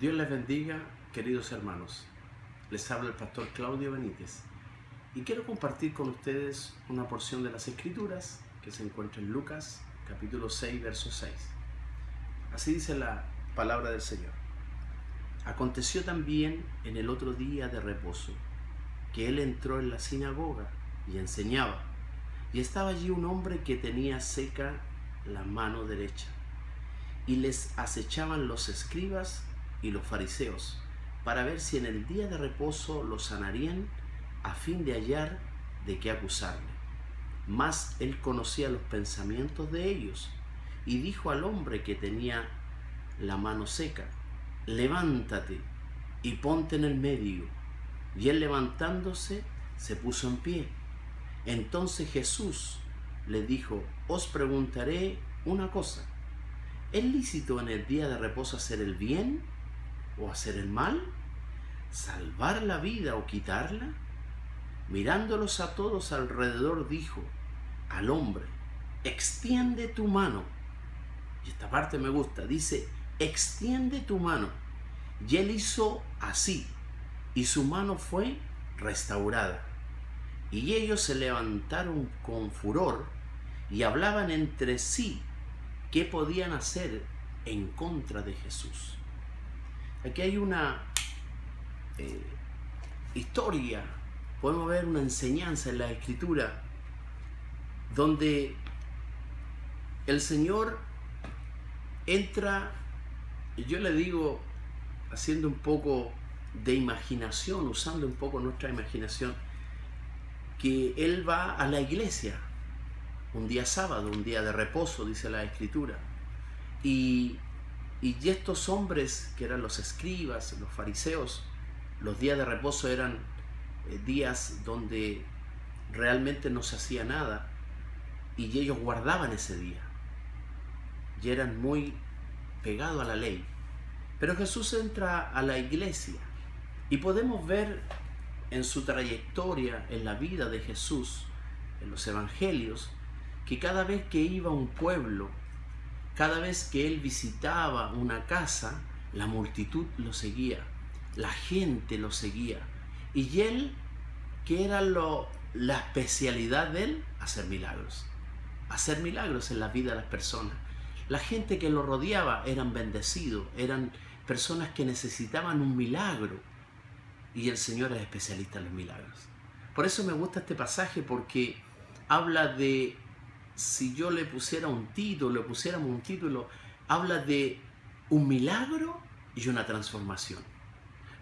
Dios les bendiga, queridos hermanos. Les habla el pastor Claudio Benítez y quiero compartir con ustedes una porción de las Escrituras que se encuentra en Lucas capítulo 6, verso 6. Así dice la palabra del Señor. Aconteció también en el otro día de reposo que él entró en la sinagoga y enseñaba, y estaba allí un hombre que tenía seca la mano derecha, y les acechaban los escribas y los fariseos para ver si en el día de reposo lo sanarían, a fin de hallar de qué acusarle. Mas él conocía los pensamientos de ellos, y dijo al hombre que tenía la mano seca: levántate y ponte en el medio. Y él, levantándose, se puso en pie. Entonces Jesús le dijo: os preguntaré una cosa. ¿Es lícito en el día de reposo hacer el bien o hacer el mal? ¿Salvar la vida o quitarla? Mirándolos a todos alrededor, dijo al hombre: extiende tu mano. Y esta parte me gusta, dice: extiende tu mano. Y él hizo así, y su mano fue restaurada. Y ellos se levantaron con furor y hablaban entre sí qué podían hacer en contra de Jesús. Aquí hay una historia, podemos ver una enseñanza en la Escritura, donde el Señor entra, y yo le digo, haciendo un poco de imaginación, usando un poco nuestra imaginación, que Él va a la iglesia un día sábado, un día de reposo, dice la Escritura, y estos hombres que eran los escribas, los fariseos, los días de reposo eran días donde realmente no se hacía nada, y ellos guardaban ese día y eran muy pegados a la ley. Pero Jesús entra a la iglesia y podemos ver en su trayectoria, en la vida de Jesús, en los evangelios, que cada vez que iba a un pueblo, cada vez que él visitaba una casa, la multitud lo seguía, la gente lo seguía. Y él, ¿qué era la especialidad de él? Hacer milagros en la vida de las personas. La gente que lo rodeaba eran bendecidos, eran personas que necesitaban un milagro, y el Señor es especialista en los milagros. Por eso me gusta este pasaje, porque habla de, si yo le pusiéramos un título, habla de un milagro y una transformación.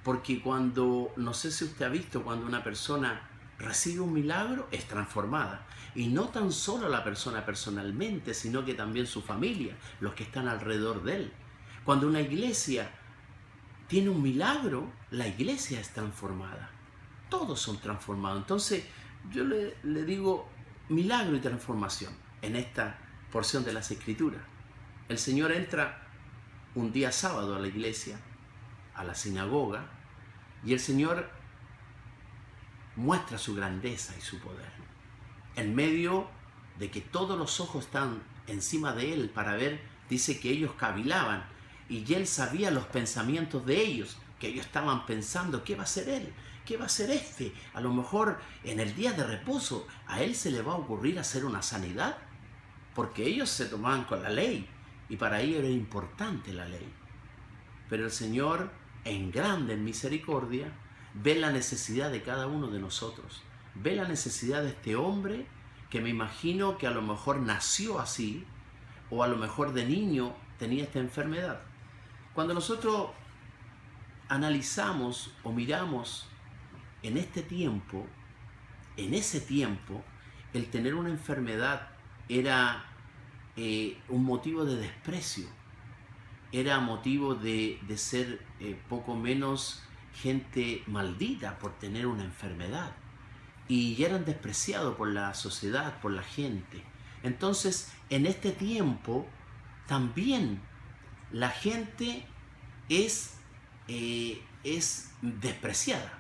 Porque cuando, no sé si usted ha visto, cuando una persona recibe un milagro, es transformada. Y no tan solo la persona personalmente, sino que también su familia, los que están alrededor de él. Cuando una iglesia tiene un milagro, la iglesia es transformada. Todos son transformados. Entonces, yo le digo milagro y transformación en esta porción de las Escrituras. El Señor entra un día sábado a la iglesia, a la sinagoga, y el Señor muestra su grandeza y su poder. En medio de que todos los ojos están encima de él para ver, dice que ellos cavilaban, y él sabía los pensamientos de ellos, que ellos estaban pensando: ¿qué va a hacer él? ¿Qué va a hacer este? A lo mejor en el día de reposo a él se le va a ocurrir hacer una sanidad, porque ellos se tomaban con la ley y para ellos era importante la ley. Pero el Señor, en grande en misericordia, ve la necesidad de cada uno de nosotros. Ve la necesidad de este hombre, que me imagino que a lo mejor nació así, o a lo mejor de niño tenía esta enfermedad. Cuando nosotros analizamos o miramos en ese tiempo, el tener una enfermedad era un motivo de desprecio, era motivo de ser poco menos gente maldita por tener una enfermedad, y eran despreciados por la sociedad, por la gente. Entonces, en este tiempo también la gente es despreciada.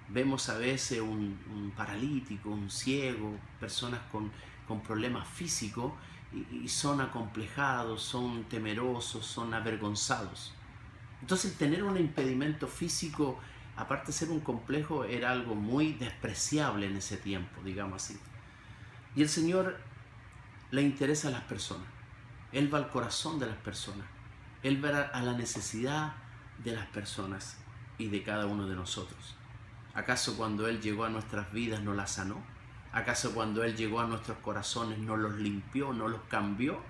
Vemos a veces un paralítico, un ciego, personas con problemas físicos, y son acomplejados, son temerosos, son avergonzados. Entonces el tener un impedimento físico, aparte de ser un complejo, era algo muy despreciable en ese tiempo, digamos así. Y el Señor le interesa a las personas. Él va al corazón de las personas. Él va a la necesidad de las personas y de cada uno de nosotros. ¿Acaso cuando Él llegó a nuestras vidas no las sanó? ¿Acaso cuando Él llegó a nuestros corazones no los limpió, no los cambió?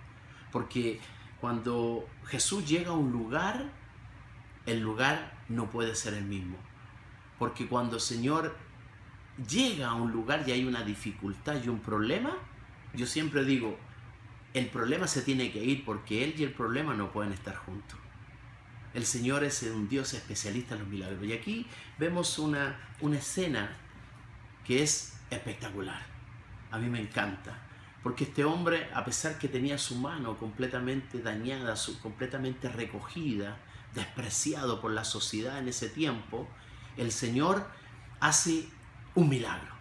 Porque cuando Jesús llega a un lugar, el lugar no puede ser el mismo. Porque cuando el Señor llega a un lugar y hay una dificultad y un problema, yo siempre digo, el problema se tiene que ir porque Él y el problema no pueden estar juntos. El Señor es un Dios especialista en los milagros. Y aquí vemos una escena que es espectacular. A mí me encanta. Porque este hombre, a pesar que tenía su mano completamente dañada, completamente recogida, despreciado por la sociedad en ese tiempo, el Señor hace un milagro.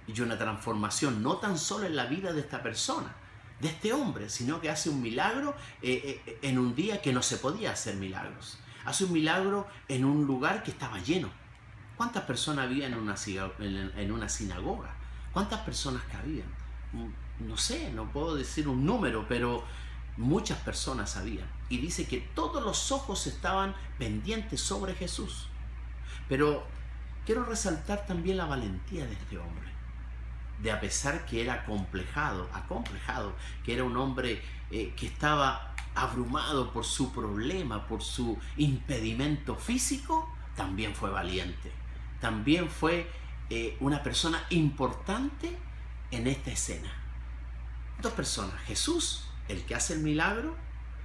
Y una transformación, no tan solo en la vida de esta persona, de este hombre, sino que hace un milagro en un día que no se podía hacer milagros. Hace un milagro en un lugar que estaba lleno. ¿Cuántas personas había en una sinagoga? ¿Cuántas personas cabían? No sé, no puedo decir un número, pero muchas personas había. Y dice que todos los ojos estaban pendientes sobre Jesús. Pero quiero resaltar también la valentía de este hombre. De a pesar que era acomplejado, que era un hombre que estaba abrumado por su problema, por su impedimento físico, también fue valiente. También fue una persona importante en esta escena. Dos personas, Jesús, el que hace el milagro,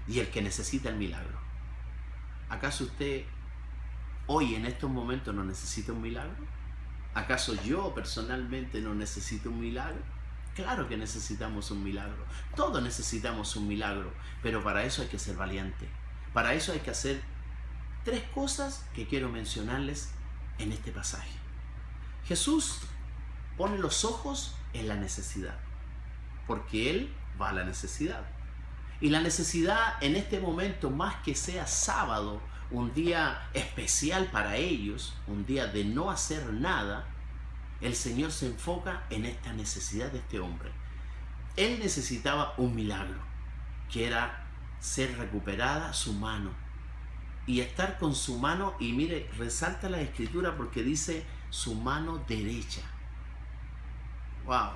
y el que necesita el milagro. ¿Acaso usted hoy en estos momentos no necesita un milagro? ¿Acaso yo personalmente no necesito un milagro? Claro que necesitamos un milagro. Todos necesitamos un milagro, pero para eso hay que ser valiente. Para eso hay que hacer tres cosas que quiero mencionarles en este pasaje. Jesús pone los ojos en la necesidad, porque Él va a la necesidad. Y la necesidad en este momento, más que sea sábado, un día especial para ellos, un día de no hacer nada, el Señor se enfoca en esta necesidad de este hombre. Él necesitaba un milagro, que era ser recuperada su mano y estar con su mano, y mire, resalta la escritura porque dice su mano derecha. Wow,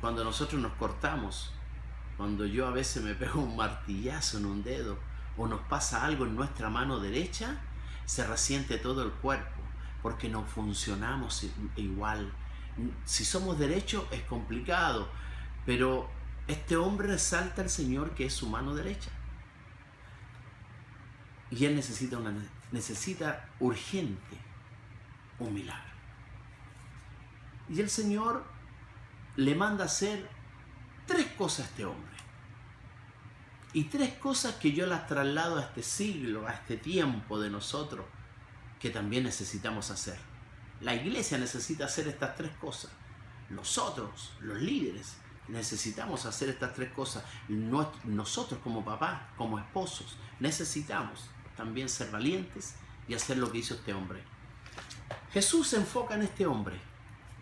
cuando nosotros nos cortamos, cuando yo a veces me pego un martillazo en un dedo o nos pasa algo en nuestra mano derecha, se resiente todo el cuerpo porque no funcionamos igual. Si somos derechos es complicado, pero este hombre resalta al Señor que es su mano derecha. Y él necesita urgente un milagro. Y el Señor le manda a hacer tres cosas a este hombre. Y tres cosas que yo las traslado a este siglo, a este tiempo de nosotros, que también necesitamos hacer. La iglesia necesita hacer estas tres cosas. Nosotros, los líderes, necesitamos hacer estas tres cosas. Nosotros como papás, como esposos, necesitamos también ser valientes y hacer lo que hizo este hombre. Jesús se enfoca en este hombre.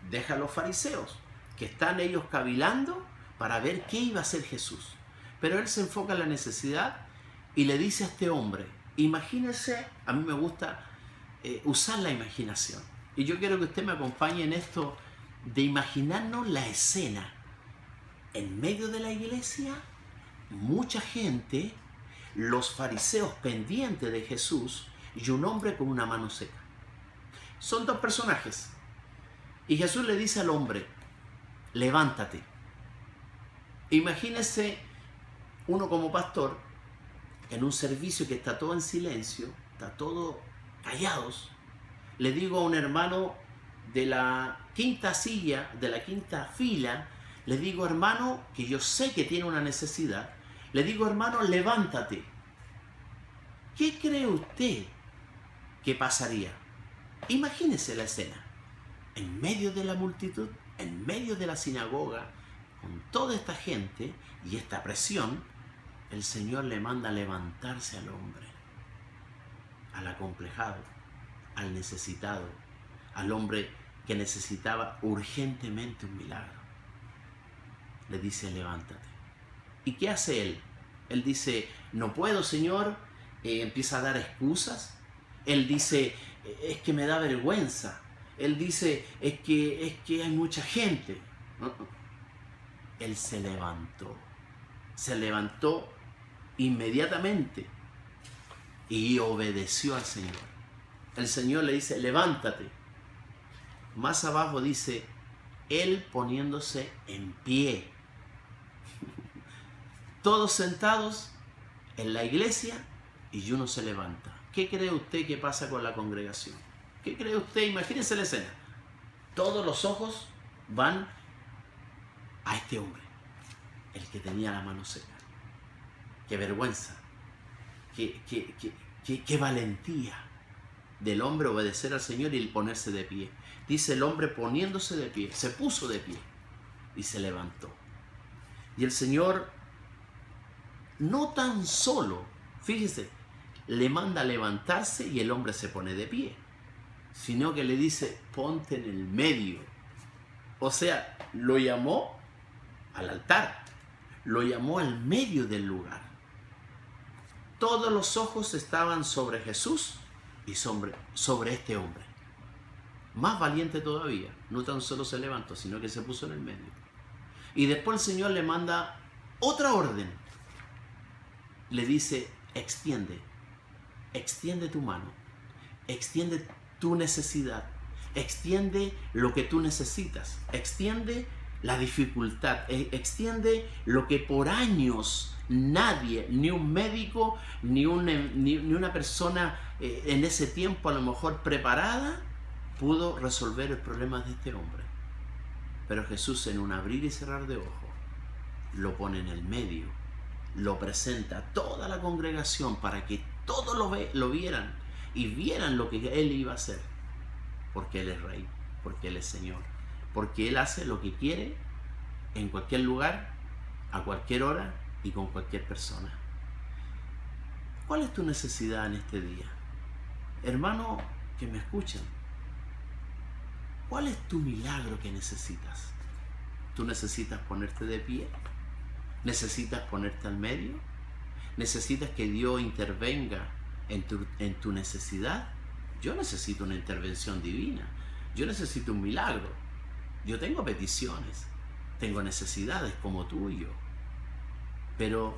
Deja a los fariseos, que están ellos cavilando para ver qué iba a hacer Jesús. Pero él se enfoca en la necesidad y le dice a este hombre, imagínese, a mí me gusta usar la imaginación. Y yo quiero que usted me acompañe en esto de imaginarnos la escena. En medio de la iglesia, mucha gente, los fariseos pendientes de Jesús y un hombre con una mano seca. Son dos personajes. Y Jesús le dice al hombre, levántate. Imagínese uno como pastor en un servicio que está todo en silencio, está todo callados. Le digo a un hermano de la quinta silla, de la quinta fila, le digo, hermano, que yo sé que tiene una necesidad, le digo, hermano, levántate. ¿Qué cree usted que pasaría? Imagínese la escena. En medio de la multitud, en medio de la sinagoga, con toda esta gente y esta presión, el Señor le manda a levantarse al hombre. al acomplejado, al necesitado, al hombre que necesitaba urgentemente un milagro. Le dice, levántate. ¿Y qué hace él? Él dice, no puedo, Señor. Empieza a dar excusas. Él dice, es que me da vergüenza. Él dice, es que hay mucha gente. Él se levantó inmediatamente y obedeció al Señor. El Señor le dice, levántate. Más abajo dice, él poniéndose en pie. Todos sentados en la iglesia y uno se levanta. ¿Qué cree usted que pasa con la congregación? ¿Qué cree usted? Imagínense la escena. Todos los ojos van a este hombre, el que tenía la mano seca. Qué vergüenza, qué valentía del hombre obedecer al Señor y ponerse de pie. Dice el hombre poniéndose de pie, se puso de pie y se levantó. Y el Señor no tan solo, fíjese, le manda a levantarse y el hombre se pone de pie, sino que le dice, ponte en el medio. O sea, lo llamó al altar, lo llamó al medio del lugar. Todos los ojos estaban sobre Jesús y sobre este hombre. Más valiente todavía, no tan solo se levantó, sino que se puso en el medio. Y después el Señor le manda otra orden. Le dice, extiende tu mano, extiende tu necesidad, extiende lo que tú necesitas, extiende la dificultad, extiende lo que por años nadie, ni un médico, ni una persona en ese tiempo a lo mejor preparada, pudo resolver el problema de este hombre. Pero Jesús, en un abrir y cerrar de ojos, lo pone en el medio, lo presenta a toda la congregación para que todos lo vieran y vieran lo que Él iba a hacer. Porque Él es Rey, porque Él es Señor, porque Él hace lo que quiere en cualquier lugar, a cualquier hora y con cualquier persona. ¿Cuál es tu necesidad en este día? Hermano que me escuchan, ¿cuál es tu milagro que necesitas? ¿Tú necesitas ponerte de pie? ¿Necesitas ponerte al medio? ¿Necesitas que Dios intervenga en tu necesidad? Yo necesito una intervención divina. Yo necesito un milagro. Yo tengo peticiones. Tengo necesidades como tú y yo. Pero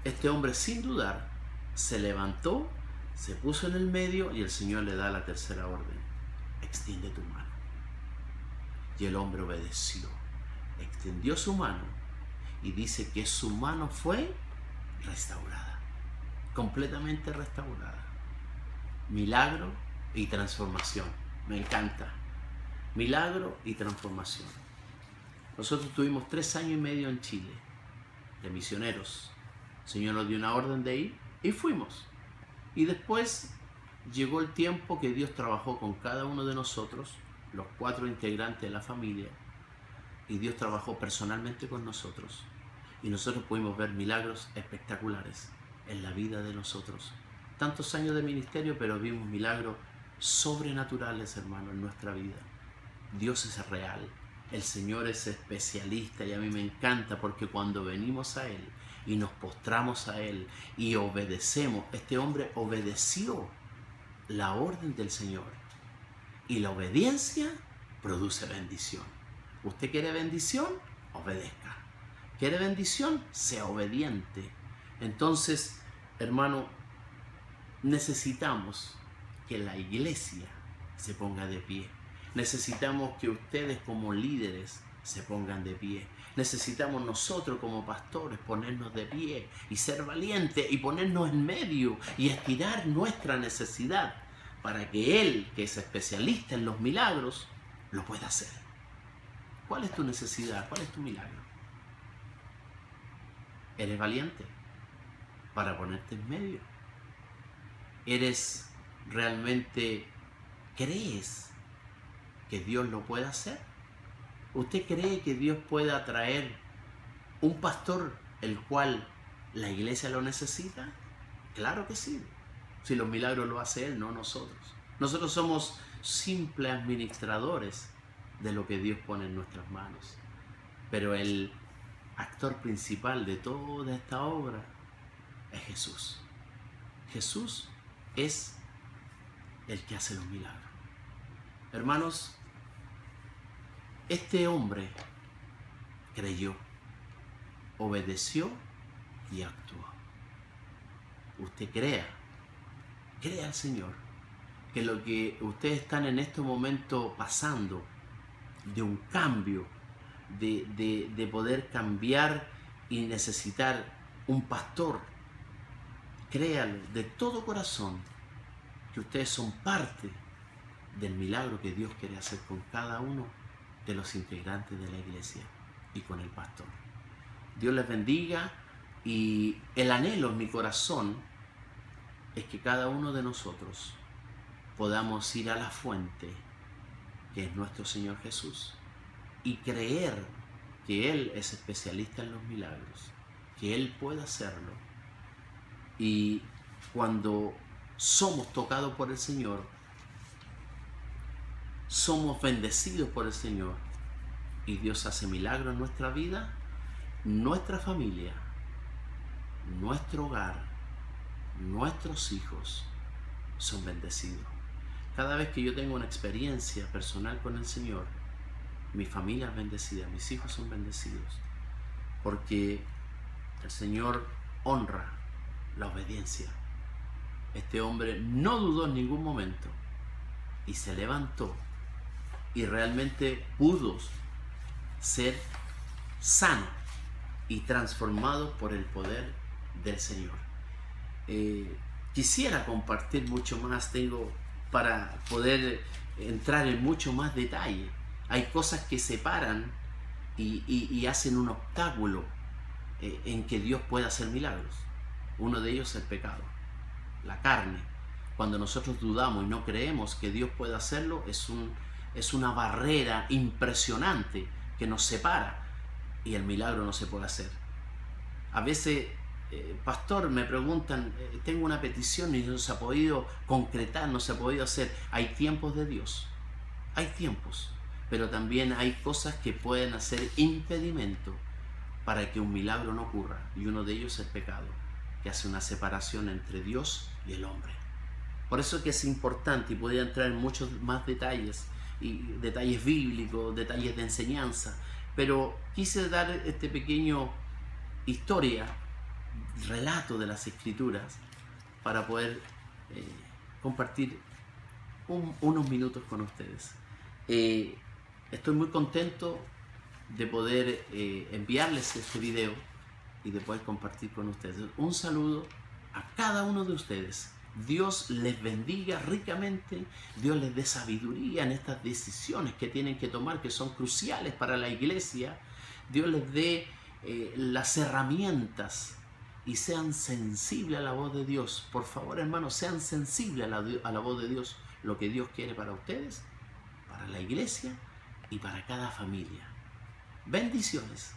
este hombre, sin dudar, se levantó, se puso en el medio y el Señor le da la tercera orden. Extiende tu mano. Y el hombre obedeció. Extendió su mano y dice que su mano fue restaurada. Completamente restaurada. Milagro y transformación. Me encanta. Milagro y transformación. Nosotros tuvimos 3 años y medio en Chile, de misioneros. El Señor nos dio una orden de ir y fuimos. Y después llegó el tiempo que Dios trabajó con cada uno de nosotros, los 4 integrantes de la familia, y Dios trabajó personalmente con nosotros. Y nosotros pudimos ver milagros espectaculares en la vida de nosotros. Tantos años de ministerio, pero vimos milagros sobrenaturales, hermano, en nuestra vida. Dios es real. El Señor es especialista y a mí me encanta porque cuando venimos a Él y nos postramos a Él y obedecemos, este hombre obedeció la orden del Señor y la obediencia produce bendición. ¿Usted quiere bendición? Obedezca. ¿Quiere bendición? Sea obediente. Entonces, hermano, necesitamos que la iglesia se ponga de pie. Necesitamos que ustedes como líderes se pongan de pie. Necesitamos nosotros como pastores ponernos de pie y ser valientes y ponernos en medio y estirar nuestra necesidad para que Él, que es especialista en los milagros, lo pueda hacer. ¿Cuál es tu necesidad? ¿Cuál es tu milagro? ¿Eres valiente para ponerte en medio? ¿Eres realmente, crees que Dios lo puede hacer? ¿Usted cree que Dios pueda traer un pastor el cual la iglesia lo necesita? Claro que sí. Si los milagros lo hace Él, no nosotros. Nosotros somos simples administradores de lo que Dios pone en nuestras manos. Pero el actor principal de toda esta obra es Jesús. Jesús es el que hace los milagros. Hermanos, este hombre creyó, obedeció y actuó. Usted crea al Señor que lo que ustedes están en este momento pasando, de un cambio, de poder cambiar y necesitar un pastor, créalo de todo corazón que ustedes son parte del milagro que Dios quiere hacer con cada uno de los integrantes de la iglesia y con el pastor. Dios les bendiga, y el anhelo en mi corazón es que cada uno de nosotros podamos ir a la fuente, que es nuestro Señor Jesús, y creer que Él es especialista en los milagros, que Él puede hacerlo. Y cuando somos tocados por el Señor, somos bendecidos por el Señor, y Dios hace milagros en nuestra vida, nuestra familia, nuestro hogar, nuestros hijos son bendecidos. Cada vez que yo tengo una experiencia personal con el Señor, mi familia es bendecida, mis hijos son bendecidos, porque el Señor honra la obediencia. Este hombre no dudó en ningún momento y se levantó, y realmente pudo ser sano y transformado por el poder del Señor. Quisiera compartir mucho más, tengo para poder entrar en mucho más detalle. Hay cosas que separan y hacen un obstáculo en que Dios pueda hacer milagros. Uno de ellos es el pecado, la carne. Cuando nosotros dudamos y no creemos que Dios pueda hacerlo, es una barrera impresionante que nos separa, y el milagro no se puede hacer. A veces, pastor, me preguntan, tengo una petición y no se ha podido concretar, no se ha podido hacer. Hay tiempos de Dios, hay tiempos, pero también hay cosas que pueden hacer impedimento para que un milagro no ocurra, y uno de ellos es el pecado, que hace una separación entre Dios y el hombre. Por eso que es importante, y podría entrar en muchos más detalles, y detalles bíblicos, detalles de enseñanza, pero quise dar este pequeño historia, relato de las Escrituras, para poder compartir unos minutos con ustedes. Estoy muy contento de poder enviarles este video y de poder compartir con ustedes. Un saludo a cada uno de ustedes. Dios les bendiga ricamente, Dios les dé sabiduría en estas decisiones que tienen que tomar, que son cruciales para la iglesia. Dios les dé las herramientas, y sean sensibles a la voz de Dios. Por favor, hermanos, sean sensibles a la voz de Dios, lo que Dios quiere para ustedes, para la iglesia y para cada familia. Bendiciones.